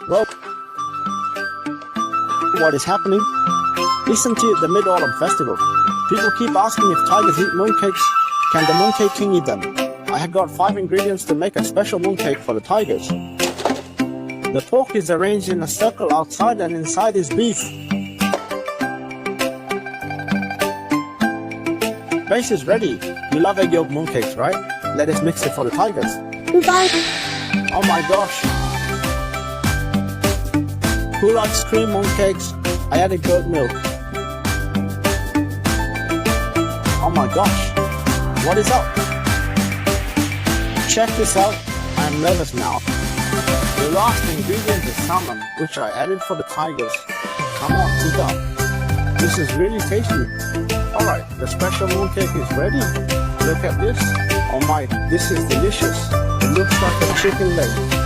Well, what is happening? Listen to the Mid-Autumn Festival. People keep asking if tigers eat mooncakes. Can the mooncake king eat them? I have got 5 ingredients to make a special mooncake for the tigers. The pork is arranged in a circle outside and inside is beef. Base is ready. You love egg yolk mooncakes, right? Let us mix it for the tigers. Bye. Oh my gosh. Who likes cream mooncakes? I added goat milk. Oh my gosh. What is up? Check this out. I am nervous now. The last ingredient is salmon, which I added for the tigers. Come on, eat up. This is really tasty. Alright, the special mooncake is ready. Look at this. Oh my, this is delicious. It looks like a chicken leg.